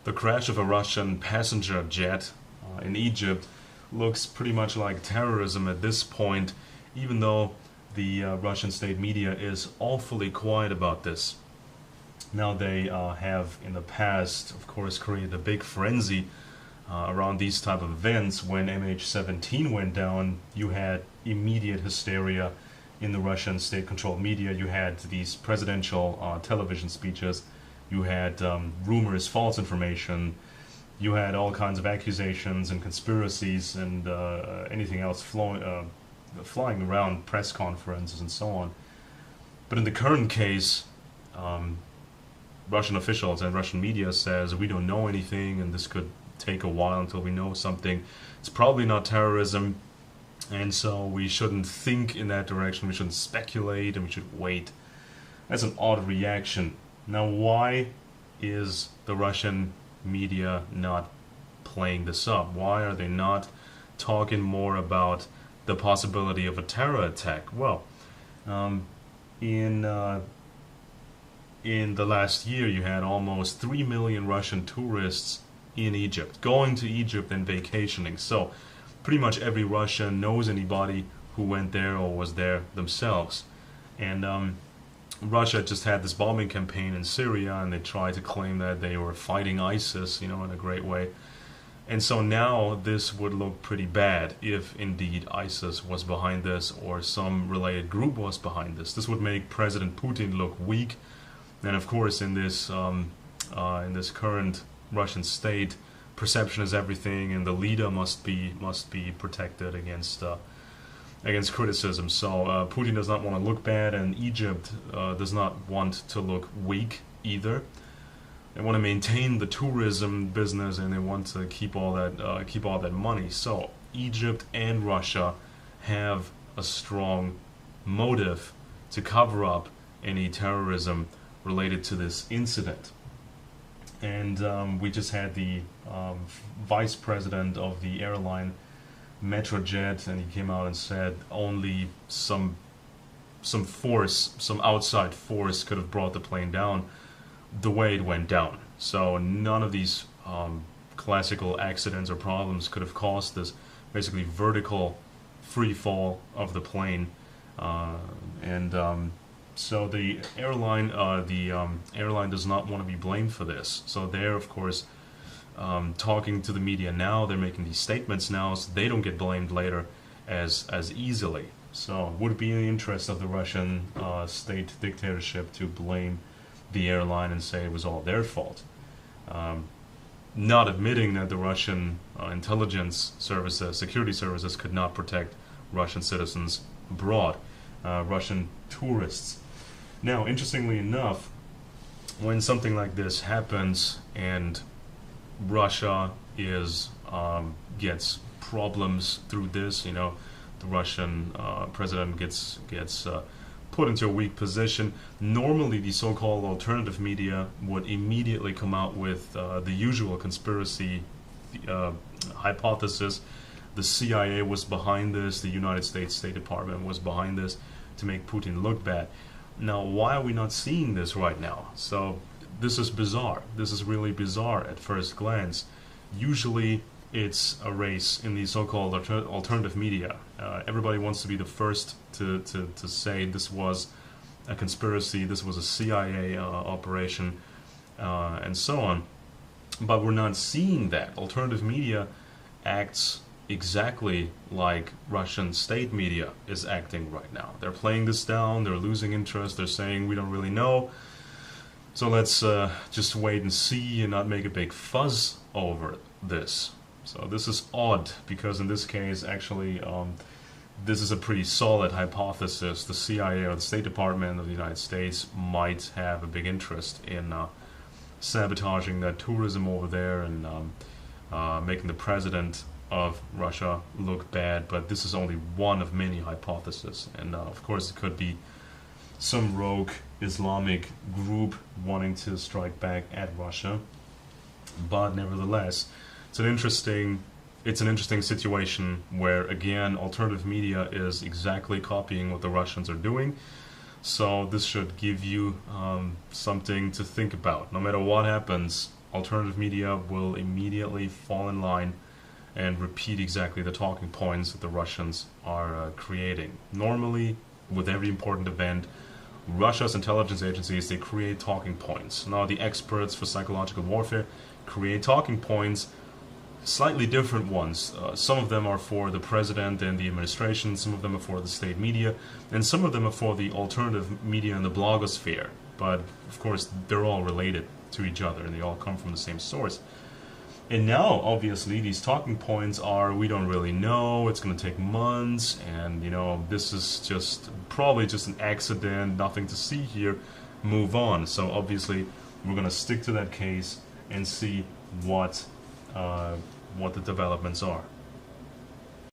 the crash of a Russian passenger jet in Egypt looks pretty much like terrorism at this point, even though the Russian state media is awfully quiet about this. Now they have in the past, of course, created a big frenzy around these type of events. When MH17 went down, you had immediate hysteria in the Russian state-controlled media. You had these presidential television speeches. You had rumors, false information. You had all kinds of accusations and conspiracies and anything else flying around, press conferences and so on. But in the current case, Russian officials and Russian media says we don't know anything and this could take a while until we know something. It's probably not terrorism, and so we shouldn't think in that direction. We shouldn't speculate and we should wait. That's an odd reaction. Now, why is the Russian media not playing this up? Why are they not talking more about the possibility of a terror attack? Well, in the last year, you had almost 3 million Russian tourists in Egypt, going to Egypt and vacationing. So pretty much every Russian knows anybody who went there or was there themselves. And Russia just had this bombing campaign in Syria, and they tried to claim that they were fighting ISIS, in a great way. And so now this would look pretty bad if indeed ISIS was behind this or some related group was behind this. This would make President Putin look weak. And of course, in this current Russian state, perception is everything, and the leader must be protected against criticism. So Putin does not want to look bad, and Egypt does not want to look weak either. They want to maintain the tourism business, and they want to keep all that money. So Egypt and Russia have a strong motive to cover up any terrorism related to this incident. And we just had the vice president of the airline Metrojet, and he came out and said only some outside force could have brought the plane down the way it went down. So none of these classical accidents or problems could have caused this basically vertical free fall of the plane. So the airline does not want to be blamed for this. So they're, of course, talking to the media now. They're making these statements now, so they don't get blamed later as easily. So would it be in the interest of the Russian state dictatorship to blame the airline and say it was all their fault? Not admitting that the Russian intelligence services, security services, could not protect Russian citizens abroad, Russian tourists. Now, interestingly enough, when something like this happens and Russia gets problems through this, the Russian president gets put into a weak position, normally the so-called alternative media would immediately come out with the usual conspiracy hypothesis. The CIA was behind this, the United States State Department was behind this to make Putin look bad. Now, why are we not seeing this right now? So this is bizarre. This is really bizarre at first glance. Usually it's a race in the so-called alternative media. Everybody wants to be the first to say this was a conspiracy, this was a CIA operation, and so on. But we're not seeing that. Alternative media acts exactly like Russian state media is acting right now. They're playing this down, they're losing interest, they're saying we don't really know, so let's just wait and see and not make a big fuzz over this. So this is odd, because in this case, actually, this is a pretty solid hypothesis. The CIA or the State Department of the United States might have a big interest in sabotaging that tourism over there and making the president of Russia look bad. But this is only one of many hypotheses, and of course it could be some rogue Islamic group wanting to strike back at Russia. But nevertheless, it's an interesting situation where, again, alternative media is exactly copying what the Russians are doing. So this should give you something to think about. No matter what happens, alternative media will immediately fall in line and repeat exactly the talking points that the Russians are creating. Normally, with every important event, Russia's intelligence agencies, they create talking points. Now, the experts for psychological warfare create talking points, slightly different ones. Some of them are for the president and the administration, some of them are for the state media, and some of them are for the alternative media and the blogosphere. But, of course, they're all related to each other, and they all come from the same source. And now, obviously, these talking points are, we don't really know, it's going to take months, and, this is just probably just an accident, nothing to see here, move on. So, obviously, we're going to stick to that case and see what the developments are.